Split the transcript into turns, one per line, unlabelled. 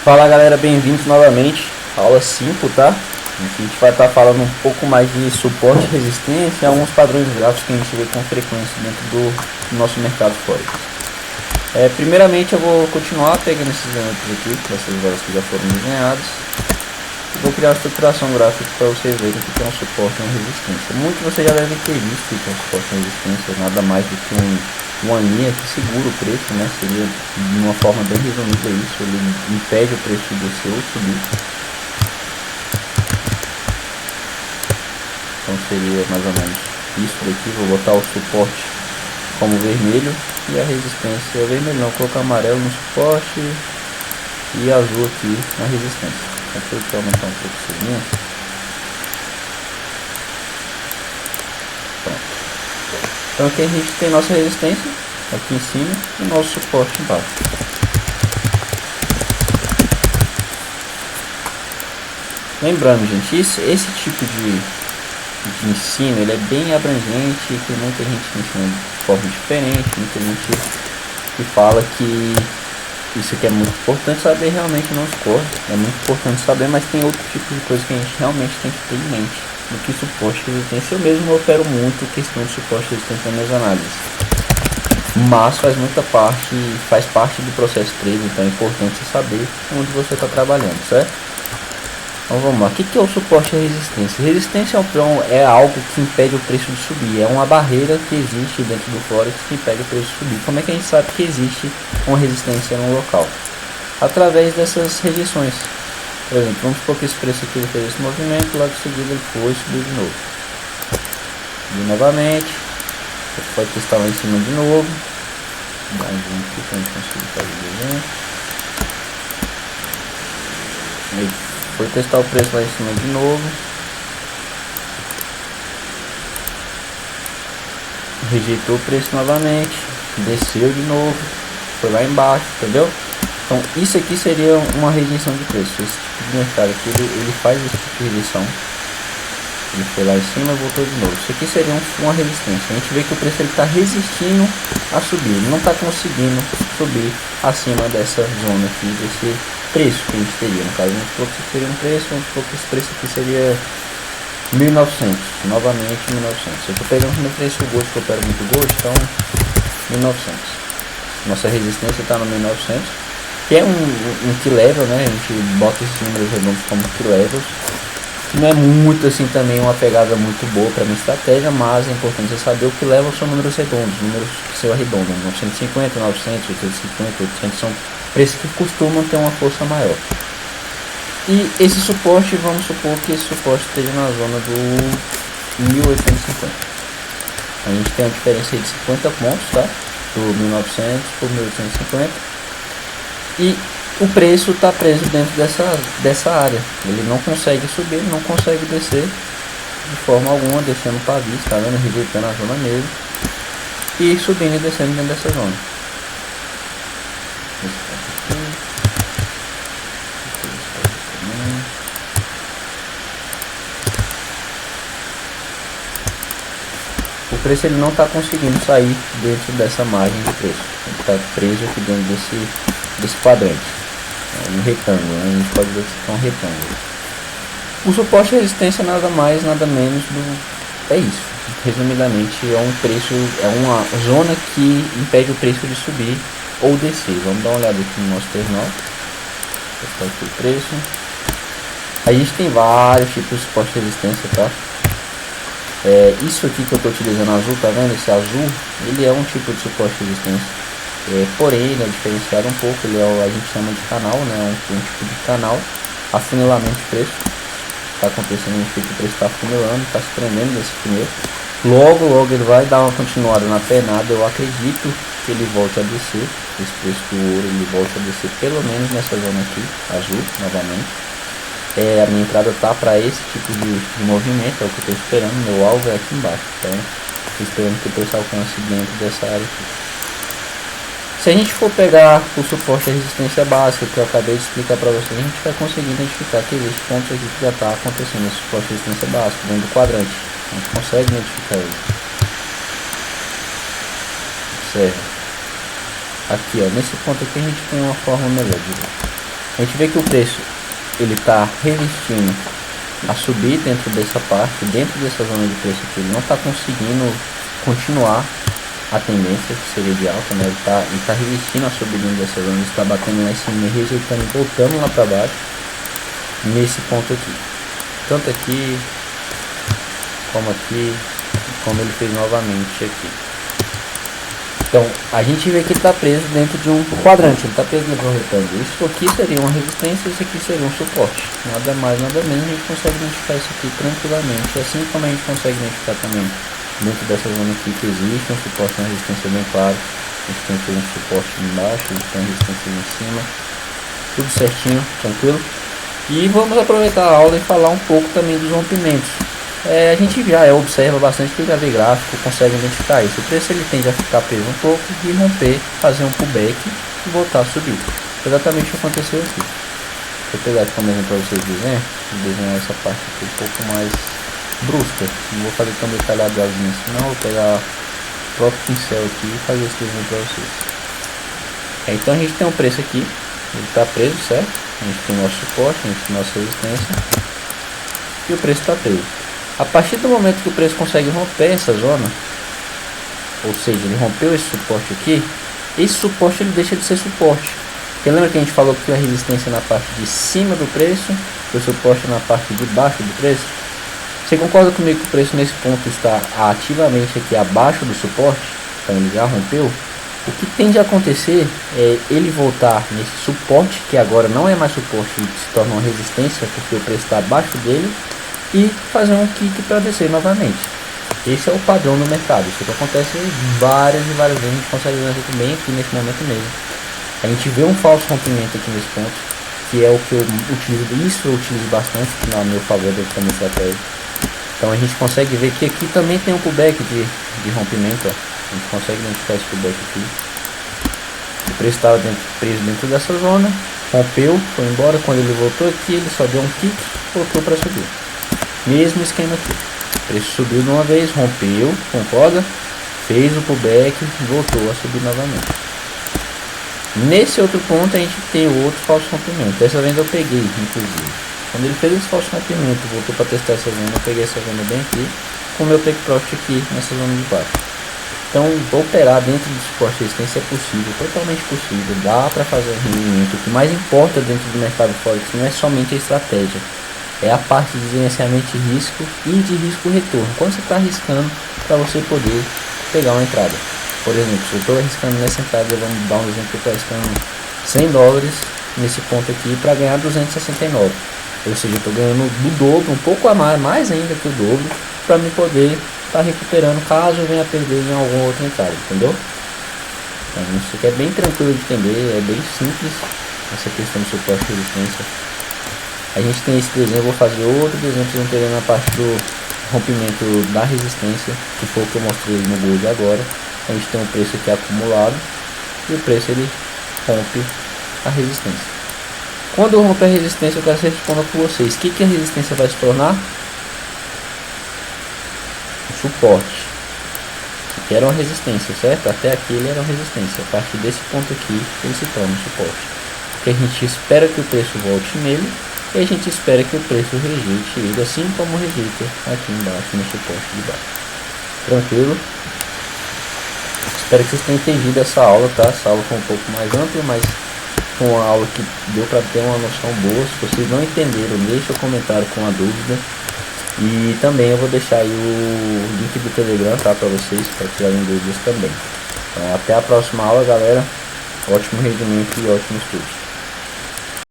Fala galera, bem-vindos novamente à aula 5, tá? Aqui a gente vai estar falando um pouco mais de suporte e resistência e alguns padrões gráficos que a gente vê com frequência dentro do nosso mercado forex. Primeiramente eu vou continuar pegando esses exemplos aqui, essas velas que já foram desenhadas. Vou criar a estruturação gráfica para vocês verem o que é um suporte e uma resistência. Muitos vocês já devem ter visto o que é um suporte e uma resistência, nada mais do que uma linha que segura o preço, né? Seria de uma forma bem resumida isso, ele impede o preço de descer ou subir. Então seria mais ou menos isso daqui. Vou botar o suporte como vermelho e a resistência vermelho não, vou colocar amarelo no suporte e azul aqui na resistência. Aqui eu vou aumentar um pouco o segmento. Pronto. Então aqui a gente tem nossa resistência aqui em cima e nosso suporte embaixo. Lembrando, gente, esse tipo de ensino ele é bem abrangente, tem muita gente que ensina de forma diferente, muita gente que fala que isso aqui é muito importante saber, realmente não escorre, é muito importante saber, mas tem outro tipo de coisa que a gente realmente tem que ter em mente do que suporte e resistência. Eu mesmo opero muito questão de suporte e resistência nas minhas análises, mas faz parte do processo trade, então é importante você saber onde você está trabalhando, certo? Então vamos lá, o que é o suporte e a resistência? Resistência é algo que impede o preço de subir, é uma barreira que existe dentro do Forex que impede o preço de subir. Como é que a gente sabe que existe uma resistência no local? Através dessas rejeições. Por exemplo, vamos supor que esse preço aqui ele fez esse movimento, logo em seguida ele foi e subiu de novo. E novamente, você pode testar lá em cima de novo. Dá um zoom aqui para a gente conseguir fazer o desenho. Foi testar o preço lá em cima de novo, rejeitou o preço novamente, desceu de novo, foi lá embaixo, entendeu? Então isso aqui seria uma rejeição de preço. Esse tipo de mercado aqui ele faz esse tipo de rejeição. Ele foi lá em cima e voltou de novo. Isso aqui seria uma resistência. A gente vê que o preço está resistindo a subir, ele não está conseguindo subir acima dessa zona aqui, desse preço que a gente teria. No caso, vamos supor que seria um preço, vamos supor que esse preço aqui seria 1.900, novamente 1.900. Eu estou pegando no preço Gold, que eu opero muito Gold, então 1.900. Nossa resistência está no 1.900, que é um key level, né? A gente bota esses números redondos como key levels. Não é muito assim também uma pegada muito boa para minha estratégia, mas é importante você saber o que leva são números redondos, números que se arredondam, 950, 900, 850, 800 são preços que costumam ter uma força maior. E esse suporte, vamos supor que esse suporte esteja na zona do 1850. A gente tem uma diferença de 50 pontos, tá? Do 1900 por 1850. E o preço está preso dentro dessa área. Ele não consegue subir, ele não consegue descer de forma alguma, descendo para vista, tá vendo? Rejeitando a zona mesmo. E subindo e descendo dentro dessa zona. O preço ele não está conseguindo sair dentro dessa margem de preço. Ele está preso aqui dentro desse quadrante. Um retângulo, né? A gente pode ver que é um retângulo. O suporte e resistência nada mais, nada menos é isso. Resumidamente, é uma zona que impede o preço de subir ou descer. Vamos dar uma olhada aqui no nosso terminal. Vou botar aqui o preço. A gente tem vários tipos de suporte e resistência, tá? Isso aqui que eu estou utilizando azul, tá vendo? Esse azul, ele é um tipo de suporte e resistência. Porém, ele é diferenciado um pouco, a gente chama de canal, né? Um tipo de canal, afunilamento de preço. Está acontecendo, o preço está afunilando, está se prendendo nesse funil. Logo ele vai dar uma continuada na pernada. Eu acredito que ele volte a descer, esse preço do ouro ele volte a descer pelo menos nessa zona aqui, azul, novamente. A minha entrada tá para esse tipo de movimento, é o que eu estou esperando. Meu alvo é aqui embaixo, então estou esperando que o preço alcance dentro dessa área aqui. Se a gente for pegar o suporte e a resistência básica que eu acabei de explicar para vocês, a gente vai conseguir identificar que existe pontos aqui que já está acontecendo esse suporte e resistência básico dentro do quadrante. A gente consegue identificar ele. Observe. Aqui, ó, nesse ponto aqui a gente tem uma forma melhor de ver. A gente vê que o preço ele está resistindo a subir dentro dessa parte, dentro dessa zona de preço aqui. Ele não está conseguindo continuar a tendência, que seria de alta, né? Ele tá resistindo a subir dentro dessa zona, está batendo lá em cima, rejeitando e voltando lá para baixo, nesse ponto aqui. Tanto aqui, como ele fez novamente aqui. Então, a gente vê que ele está preso dentro de um quadrante, ele está preso dentro de um retângulo. Isso aqui seria uma resistência, isso aqui seria um suporte. Nada mais, nada menos, a gente consegue identificar isso aqui tranquilamente. Assim como a gente consegue identificar também, dentro dessa zona aqui, que existe um suporte, uma resistência bem clara. A gente tem aqui um suporte embaixo, a gente tem uma resistência em cima. Tudo certinho, tranquilo. E vamos aproveitar a aula e falar um pouco também dos rompimentos. A gente já observa bastante, que já vê gráfico, consegue identificar isso. O preço ele tende a ficar preso um pouco e romper, fazer um pullback e voltar a subir. Exatamente o que aconteceu aqui. Vou pegar aqui como exemplo para vocês verem, desenhar essa parte aqui um pouco mais brusca. Não vou fazer tão detalhado assim, não. Vou pegar o próprio pincel aqui e fazer esse desenho para vocês. Então a gente tem um preço aqui, ele está preso, certo? A gente tem nosso suporte, a gente tem nossa resistência e o preço está preso. A partir do momento que o preço consegue romper essa zona, ou seja, ele rompeu esse suporte aqui, esse suporte ele deixa de ser suporte. Porque lembra que a gente falou que a resistência na parte de cima do preço, o suporte na parte de baixo do preço? Você concorda comigo que o preço nesse ponto está ativamente aqui abaixo do suporte? Então ele já rompeu. O que tende a acontecer é ele voltar nesse suporte, que agora não é mais suporte, ele se torna uma resistência, porque o preço está abaixo dele, e fazer um kick para descer novamente. Esse é o padrão do mercado. Isso que acontece várias e várias vezes. A gente consegue ver também aqui nesse momento mesmo. A gente vê um falso rompimento aqui nesse ponto, que é o que eu utilizo. Isso eu utilizo bastante a meu favor dentro da minha estratégia. Então a gente consegue ver que aqui também tem um pullback de rompimento. Ó. A gente consegue identificar esse pullback aqui. O preço estava preso dentro dessa zona, rompeu, foi embora. Quando ele voltou aqui, ele só deu um kick, voltou para subir. Mesmo esquema aqui. O preço subiu de uma vez, rompeu, concorda? Fez o pullback, voltou a subir novamente. Nesse outro ponto a gente tem o outro falso rompimento. Dessa vez eu peguei, inclusive. Quando ele fez esse falso rompimento, voltou para testar essa zona, eu peguei essa zona bem aqui, com o meu take profit aqui nessa zona de baixo. Então, operar dentro do suporte de resistência é possível, totalmente possível. Dá para fazer rendimento. O que mais importa dentro do mercado forex não é somente a estratégia, é a parte de gerenciamento de risco e de risco-retorno. Quando você está arriscando para você poder pegar uma entrada. Por exemplo, se eu estou arriscando nessa entrada, vamos dar um exemplo, eu estou arriscando $100 nesse ponto aqui para ganhar 269. Ou seja, eu estou ganhando do dobro, um pouco a mais ainda que o dobro, para me poder estar recuperando caso eu venha perder em alguma outra entrada, entendeu? Então, isso aqui é bem tranquilo de entender, é bem simples essa questão do suporte e resistência. A gente tem esse desenho, eu vou fazer outro desenho para vocês entenderem na parte do rompimento da resistência, que foi o que eu mostrei no Gold agora. A gente tem um preço aqui acumulado e o preço ele rompe a resistência. Quando eu romper a resistência, eu quero que vocês respondam com vocês. O que a resistência vai se tornar? Um suporte. Que era uma resistência, certo? Até aqui ele era uma resistência. A partir desse ponto aqui, ele se torna um suporte. Porque a gente espera que o preço volte nele e a gente espera que o preço rejeite ele, assim como rejeita aqui embaixo no suporte de baixo. Tranquilo? Espero que vocês tenham entendido essa aula, tá? Essa aula foi um pouco mais ampla, mas foi uma aula que deu para ter uma noção boa. Se vocês não entenderam, deixa o comentário com a dúvida. E também eu vou deixar aí o link do Telegram, tá? Para vocês, para tirarem dúvidas também. Então, até a próxima aula, galera. Ótimo rendimento e ótimos estudos.